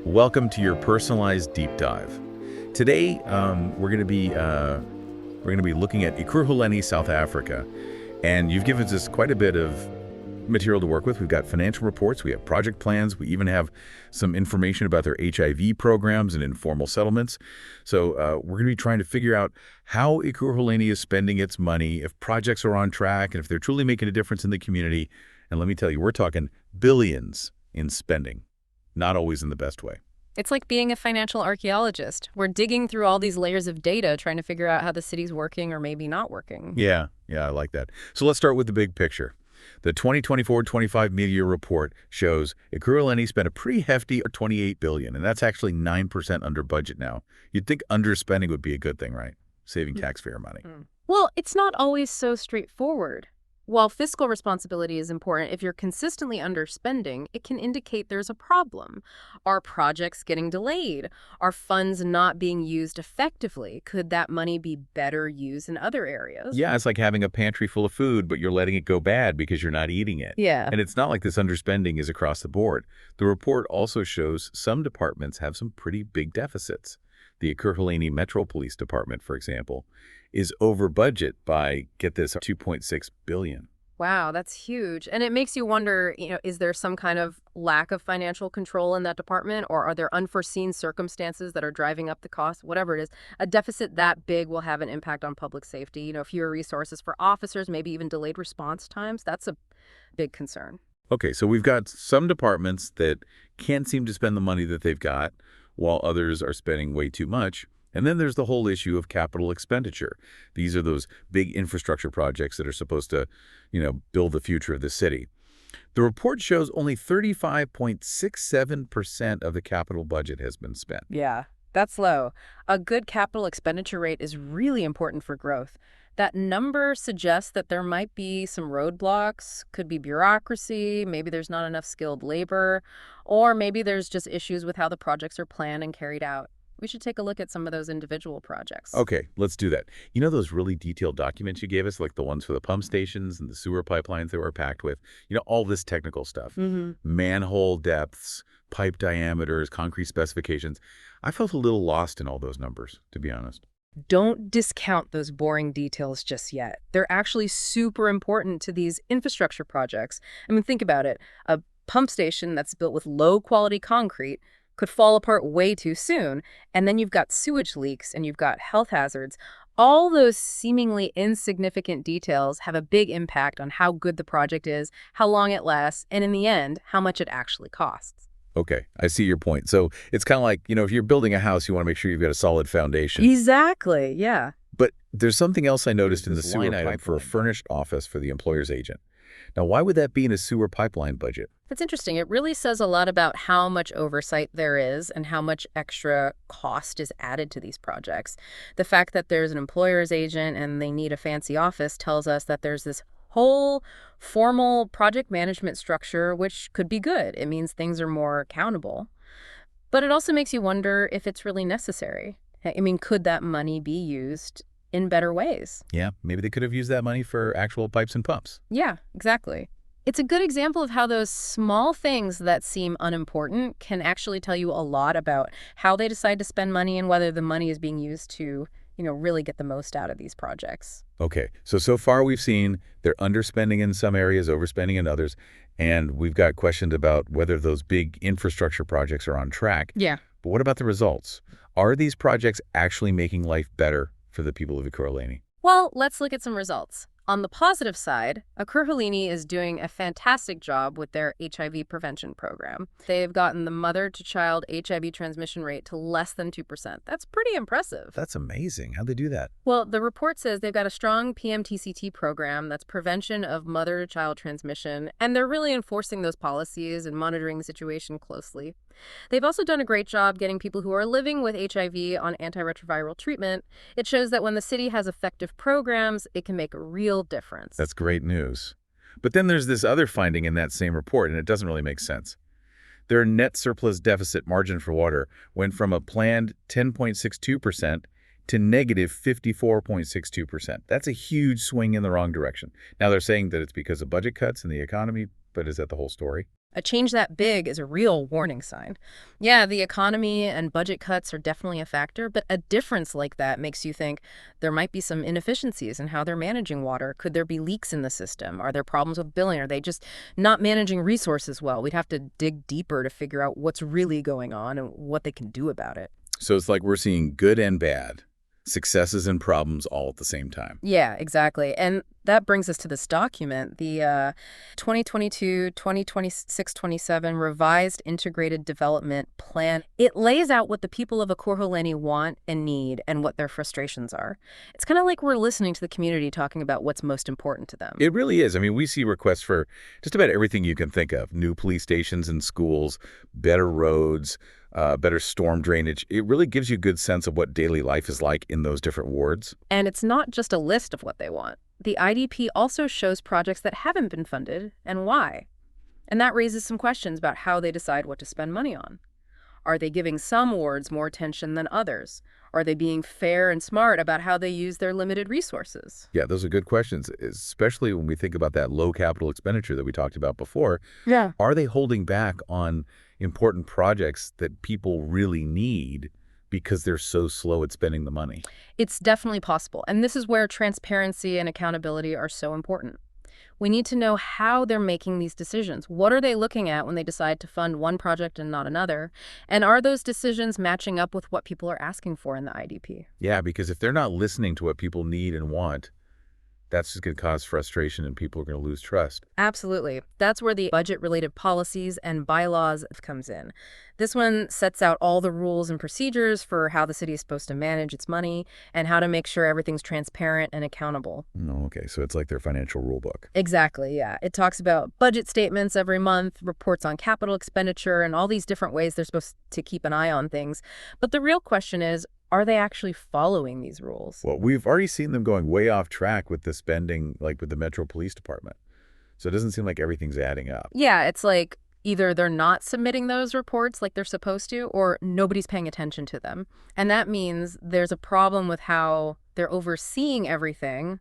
Welcome to your personalized deep dive. Today, we're going to be looking at Ekurhuleni, South Africa, and you've given us quite a bit of material to work with. We've got financial reports, we have project plans, we even have some information about their HIV programs and informal settlements. So we're going to be trying to figure out how Ekurhuleni is spending its money, if projects are on track, and if they're truly making a difference in the community. And let me tell you, we're talking billions in spending, not always in the best way. It's like being a financial archaeologist. We're digging through all these layers of data, trying to figure out how the city's working or maybe not working. Yeah, I like that. So let's start with the big picture. The 2024-25 media report shows Ekurhuleni spent a pretty hefty $28 billion, and that's actually 9% under budget now. You'd think underspending would be a good thing, right? Saving taxpayer money. Well, it's not always so straightforward. While fiscal responsibility is important, if you're consistently underspending, it can indicate there's a problem. Are projects getting delayed? Are funds not being used effectively? Could that money be better used in other areas? Yeah, it's like having a pantry full of food, but you're letting it go bad because you're not eating it. Yeah. And it's not like this underspending is across the board. The report also shows some departments have some pretty big deficits. The Ekurhuleni Metro Police Department, for example, is over budget by, get this, $2.6 billion. Wow, that's huge. And it makes you wonder, is there some kind of lack of financial control in that department, or are there unforeseen circumstances that are driving up the cost? Whatever it is, a deficit that big will have an impact on public safety. Fewer resources for officers, maybe even delayed response times. That's a big concern. Okay, so we've got some departments that can't seem to spend the money that they've got, while others are spending way too much. And then there's the whole issue of capital expenditure. These are those big infrastructure projects that are supposed to, build the future of the city. The report shows only 35.67% of the capital budget has been spent. Yeah, that's low. A good capital expenditure rate is really important for growth. That number suggests that there might be some roadblocks, could be bureaucracy, maybe there's not enough skilled labor, or maybe there's just issues with how the projects are planned and carried out. We should take a look at some of those individual projects. Okay, let's do that. You know those really detailed documents you gave us, like the ones for the pump stations and the sewer pipelines that were packed with, all this technical stuff, manhole depths, pipe diameters, concrete specifications. I felt a little lost in all those numbers, to be honest. Don't discount those boring details just yet. They're actually super important to these infrastructure projects. I mean, think about it. A pump station that's built with low-quality concrete could fall apart way too soon, and then you've got sewage leaks and you've got health hazards. All those seemingly insignificant details have a big impact on how good the project is, how long it lasts, and in the end, how much it actually costs. Okay, I see your point. So it's kind of like, if you're building a house, you want to make sure you've got a solid foundation. Exactly, yeah. But there's something else I noticed in the sewer pipeline for a furnished office for the employer's agent. Now, why would that be in a sewer pipeline budget? That's interesting. It really says a lot about how much oversight there is and how much extra cost is added to these projects. The fact that there's an employer's agent and they need a fancy office tells us that there's this whole formal project management structure, which could be good. It means things are more accountable. But it also makes you wonder if it's really necessary. I mean, could that money be used in better ways? Yeah, maybe they could have used that money for actual pipes and pumps. Yeah, exactly. It's a good example of how those small things that seem unimportant can actually tell you a lot about how they decide to spend money and whether the money is being used to, really get the most out of these projects. Okay, so far we've seen they're underspending in some areas, overspending in others, and we've got questions about whether those big infrastructure projects are on track. Yeah. But what about the results? Are these projects actually making life better for the people of Ekurhuleni? Well, let's look at some results. On the positive side, Ekurhuleni is doing a fantastic job with their HIV prevention program. They've gotten the mother-to-child HIV transmission rate to less than 2%. That's pretty impressive. That's amazing. How'd they do that? Well, the report says they've got a strong PMTCT program that's prevention of mother-to-child transmission, and they're really enforcing those policies and monitoring the situation closely. They've also done a great job getting people who are living with HIV on antiretroviral treatment. It shows that when the city has effective programs, it can make a real difference. That's great news. But then there's this other finding in that same report, and it doesn't really make sense. Their net surplus deficit margin for water went from a planned 10.62% to negative 54.62%. That's a huge swing in the wrong direction. Now, they're saying that it's because of budget cuts and the economy, but is that the whole story? A change that big is a real warning sign. Yeah, the economy and budget cuts are definitely a factor, but a difference like that makes you think there might be some inefficiencies in how they're managing water. Could there be leaks in the system? Are there problems with billing? Are they just not managing resources well? We'd have to dig deeper to figure out what's really going on and what they can do about it. So it's like we're seeing good and bad, successes and problems all at the same time. Yeah, exactly. And that brings us to this document, the 2022-2026-27 Revised Integrated Development Plan. It lays out what the people of Ekurhuleni want and need and what their frustrations are. It's kind of like we're listening to the community talking about what's most important to them. It really is. I mean, we see requests for just about everything you can think of. New police stations and schools, better roads, better storm drainage. It really gives you a good sense of what daily life is like in those different wards. And it's not just a list of what they want. The IDP also shows projects that haven't been funded and why. And that raises some questions about how they decide what to spend money on. Are they giving some wards more attention than others? Are they being fair and smart about how they use their limited resources? Yeah, those are good questions, especially when we think about that low capital expenditure that we talked about before. Yeah. Are they holding back on important projects that people really need because they're so slow at spending the money? It's definitely possible. And this is where transparency and accountability are so important. We need to know how they're making these decisions. What are they looking at when they decide to fund one project and not another? And are those decisions matching up with what people are asking for in the IDP? Yeah, because if they're not listening to what people need and want, that's just going to cause frustration and people are going to lose trust. Absolutely. That's where the budget-related policies and bylaws comes in. This one sets out all the rules and procedures for how the city is supposed to manage its money and how to make sure everything's transparent and accountable. Oh, okay, so it's like their financial rule book. Exactly, yeah. It talks about budget statements every month, reports on capital expenditure, and all these different ways they're supposed to keep an eye on things. But the real question is, are they actually following these rules? Well, we've already seen them going way off track with the spending, like with the Metro Police Department. So it doesn't seem like everything's adding up. Yeah, it's like either they're not submitting those reports like they're supposed to, or nobody's paying attention to them. And that means there's a problem with how they're overseeing everything,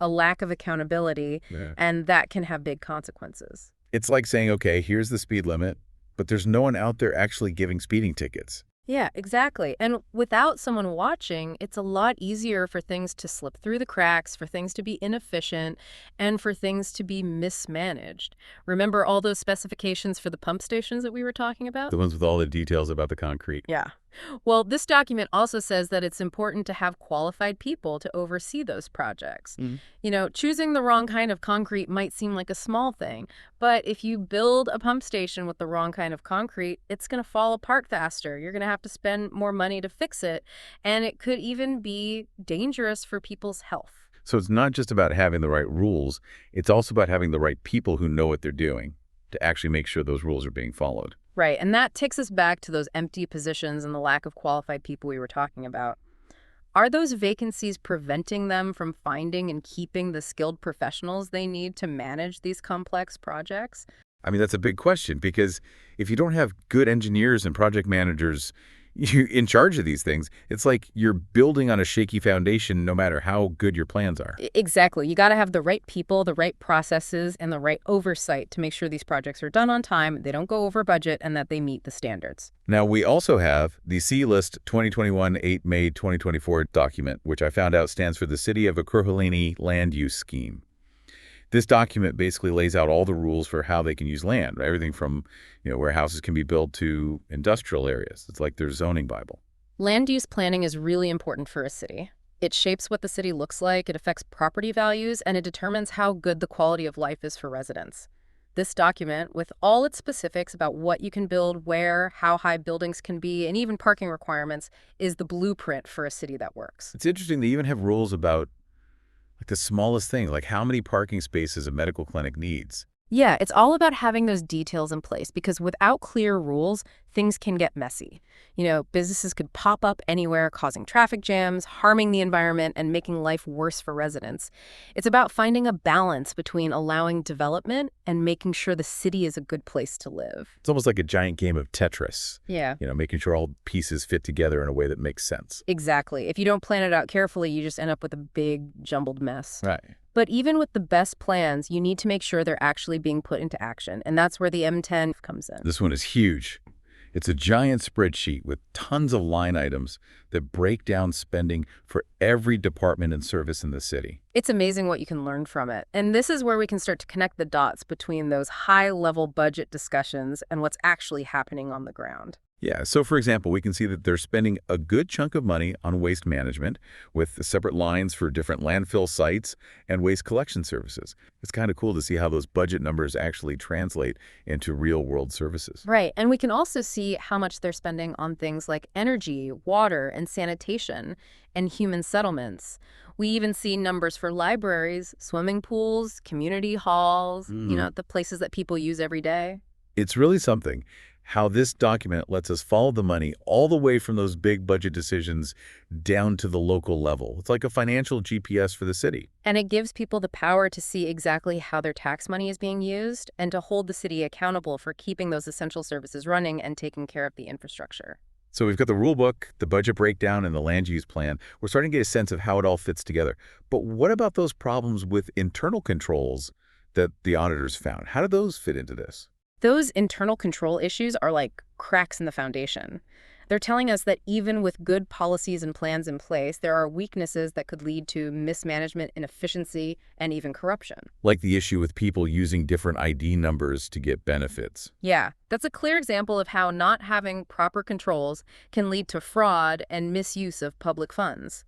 a lack of accountability, and that can have big consequences. It's like saying, okay, here's the speed limit, but there's no one out there actually giving speeding tickets. Yeah, exactly. And without someone watching, it's a lot easier for things to slip through the cracks, for things to be inefficient, and for things to be mismanaged. Remember all those specifications for the pump stations that we were talking about? The ones with all the details about the concrete. Yeah. Well, this document also says that it's important to have qualified people to oversee those projects. You know, choosing the wrong kind of concrete might seem like a small thing, but if you build a pump station with the wrong kind of concrete, it's going to fall apart faster. You're going to have to spend more money to fix it, and it could even be dangerous for people's health. So it's not just about having the right rules, it's also about having the right people who know what they're doing to actually make sure those rules are being followed. Right, and that takes us back to those empty positions and the lack of qualified people we were talking about. Are those vacancies preventing them from finding and keeping the skilled professionals they need to manage these complex projects? I mean, that's a big question, because if you don't have good engineers and project managers in charge of these things, it's like you're building on a shaky foundation no matter how good your plans are. Exactly. You got to have the right people, the right processes, and the right oversight to make sure these projects are done on time, they don't go over budget, and that they meet the standards. Now, we also have the C-List 2021 8 May 2024 document, which I found out stands for the City of Ekurhuleni Land Use Scheme. This document basically lays out all the rules for how they can use land, everything from, where houses can be built to industrial areas. It's like their zoning Bible. Land use planning is really important for a city. It shapes what the city looks like, it affects property values, and it determines how good the quality of life is for residents. This document, with all its specifics about what you can build, where, how high buildings can be, and even parking requirements, is the blueprint for a city that works. It's interesting, they even have rules about the smallest thing, like how many parking spaces a medical clinic needs. Yeah, it's all about having those details in place, because without clear rules, things can get messy. Businesses could pop up anywhere, causing traffic jams, harming the environment, and making life worse for residents. It's about finding a balance between allowing development and making sure the city is a good place to live. It's almost like a giant game of Tetris. Yeah. Making sure all pieces fit together in a way that makes sense. Exactly. If you don't plan it out carefully, you just end up with a big, jumbled mess. Right. But even with the best plans, you need to make sure they're actually being put into action. And that's where the M10 comes in. This one is huge. It's a giant spreadsheet with tons of line items that break down spending for every department and service in the city. It's amazing what you can learn from it. And this is where we can start to connect the dots between those high-level budget discussions and what's actually happening on the ground. Yeah, so for example, we can see that they're spending a good chunk of money on waste management with separate lines for different landfill sites and waste collection services. It's kind of cool to see how those budget numbers actually translate into real-world services. Right, and we can also see how much they're spending on things like energy, water, and sanitation, and human settlements. We even see numbers for libraries, swimming pools, community halls, the places that people use every day. It's really something how this document lets us follow the money all the way from those big budget decisions down to the local level. It's like a financial GPS for the city. And it gives people the power to see exactly how their tax money is being used and to hold the city accountable for keeping those essential services running and taking care of the infrastructure. So we've got the rule book, the budget breakdown, and the land use plan. We're starting to get a sense of how it all fits together. But what about those problems with internal controls that the auditors found? How do those fit into this? Those internal control issues are like cracks in the foundation. They're telling us that even with good policies and plans in place, there are weaknesses that could lead to mismanagement, inefficiency, and even corruption. Like the issue with people using different ID numbers to get benefits. Yeah, that's a clear example of how not having proper controls can lead to fraud and misuse of public funds.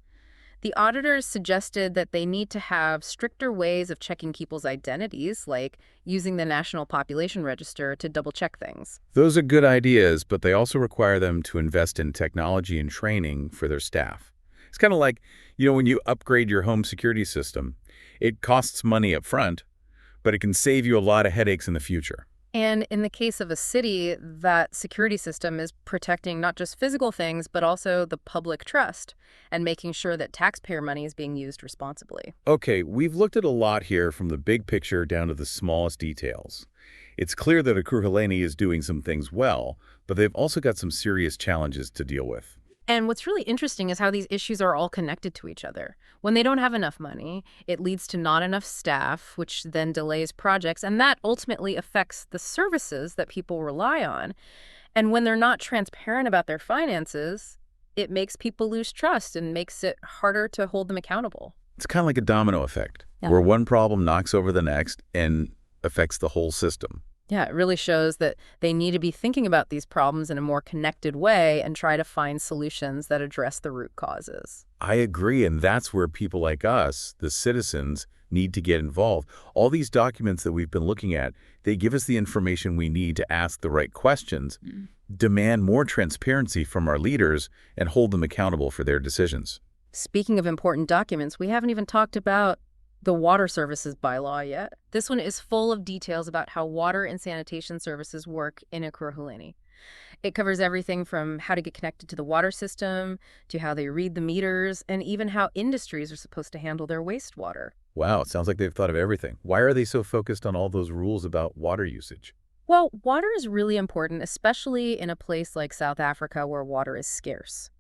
The auditors suggested that they need to have stricter ways of checking people's identities, like using the National Population Register to double-check things. Those are good ideas, but they also require them to invest in technology and training for their staff. It's kind of like, when you upgrade your home security system, it costs money up front, but it can save you a lot of headaches in the future. And in the case of a city, that security system is protecting not just physical things, but also the public trust and making sure that taxpayer money is being used responsibly. Okay, we've looked at a lot here from the big picture down to the smallest details. It's clear that Ekurhuleni is doing some things well, but they've also got some serious challenges to deal with. And what's really interesting is how these issues are all connected to each other. When they don't have enough money, it leads to not enough staff, which then delays projects, and that ultimately affects the services that people rely on. And when they're not transparent about their finances, it makes people lose trust and makes it harder to hold them accountable. It's kind of like a domino effect, Yeah. where one problem knocks over the next and affects the whole system. Yeah, it really shows that they need to be thinking about these problems in a more connected way and try to find solutions that address the root causes. I agree, and that's where people like us, the citizens, need to get involved. All these documents that we've been looking at, they give us the information we need to ask the right questions, demand more transparency from our leaders, and hold them accountable for their decisions. Speaking of important documents, we haven't even talked about the water services bylaw yet. This one is full of details about how water and sanitation services work in Ekurhuleni. It covers everything from how to get connected to the water system, to how they read the meters, and even how industries are supposed to handle their wastewater. Wow, it sounds like they've thought of everything. Why are they so focused on all those rules about water usage? Well, water is really important, especially in a place like South Africa where water is scarce.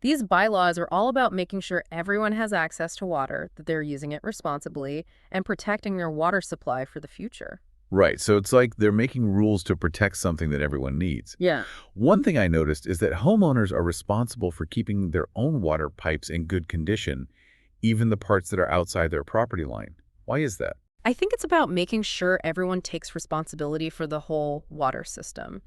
These bylaws are all about making sure everyone has access to water, that they're using it responsibly, and protecting their water supply for the future. Right, so it's like they're making rules to protect something that everyone needs. Yeah. One thing I noticed is that homeowners are responsible for keeping their own water pipes in good condition, even the parts that are outside their property line. Why is that? I think it's about making sure everyone takes responsibility for the whole water system.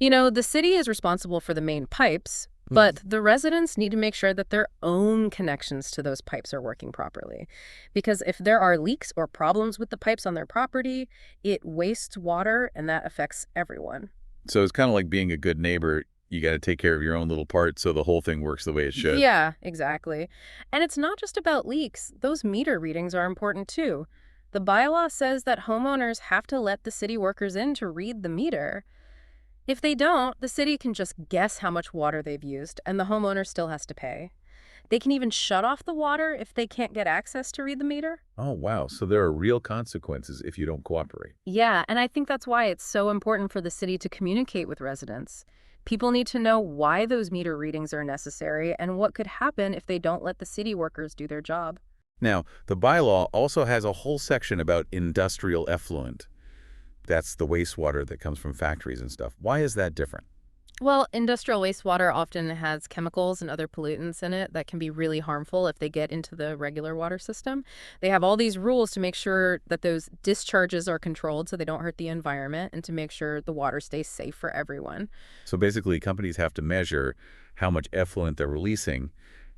The city is responsible for the main pipes, but the residents need to make sure that their own connections to those pipes are working properly. Because if there are leaks or problems with the pipes on their property, it wastes water and that affects everyone. So it's kind of like being a good neighbor. You got to take care of your own little part so the whole thing works the way it should. Yeah, exactly. And it's not just about leaks. Those meter readings are important too. The bylaw says that homeowners have to let the city workers in to read the meter. If they don't, the city can just guess how much water they've used, and the homeowner still has to pay. They can even shut off the water if they can't get access to read the meter. Oh, wow. So there are real consequences if you don't cooperate. Yeah, and I think that's why it's so important for the city to communicate with residents. People need to know why those meter readings are necessary and what could happen if they don't let the city workers do their job. Now, the bylaw also has a whole section about industrial effluent. That's the wastewater that comes from factories and stuff. Why is that different? Well, industrial wastewater often has chemicals and other pollutants in it that can be really harmful if they get into the regular water system. They have all these rules to make sure that those discharges are controlled so they don't hurt the environment and to make sure the water stays safe for everyone. So basically, companies have to measure how much effluent they're releasing,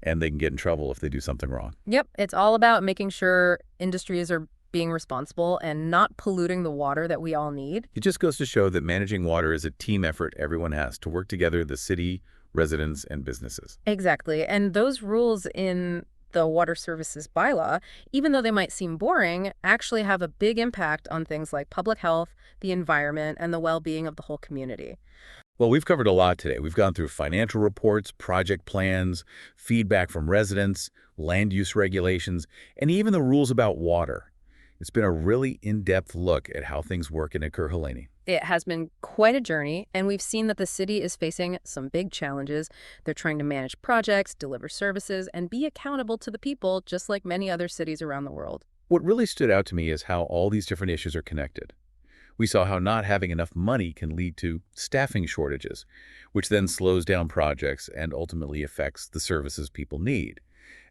and they can get in trouble if they do something wrong. Yep, it's all about making sure industries are being responsible and not polluting the water that we all need. It just goes to show that managing water is a team effort everyone has to work together, the city, residents, and businesses. Exactly. And those rules in the water services bylaw, even though they might seem boring, actually have a big impact on things like public health, the environment, and the well-being of the whole community. Well, we've covered a lot today. We've gone through financial reports, project plans, feedback from residents, land use regulations, and even the rules about water. It's been a really in-depth look at how things work in Ekurhuleni. It has been quite a journey, and we've seen that the city is facing some big challenges. They're trying to manage projects, deliver services, and be accountable to the people, just like many other cities around the world. What really stood out to me is how all these different issues are connected. We saw how not having enough money can lead to staffing shortages, which then slows down projects and ultimately affects the services people need.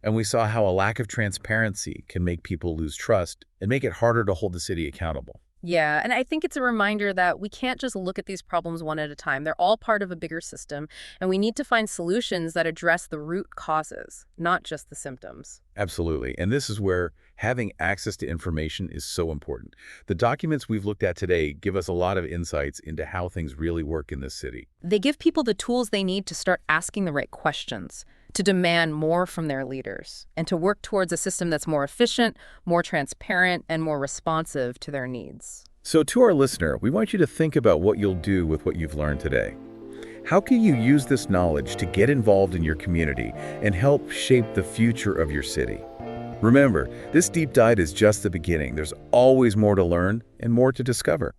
And we saw how a lack of transparency can make people lose trust and make it harder to hold the city accountable. Yeah, and I think it's a reminder that we can't just look at these problems one at a time. They're all part of a bigger system, and we need to find solutions that address the root causes, not just the symptoms. Absolutely. And this is where having access to information is so important. The documents we've looked at today give us a lot of insights into how things really work in this city. They give people the tools they need to start asking the right questions, to demand more from their leaders, and to work towards a system that's more efficient, more transparent, and more responsive to their needs. So to our listener, we want you to think about what you'll do with what you've learned today. How can you use this knowledge to get involved in your community and help shape the future of your city? Remember, this deep dive is just the beginning. There's always more to learn and more to discover.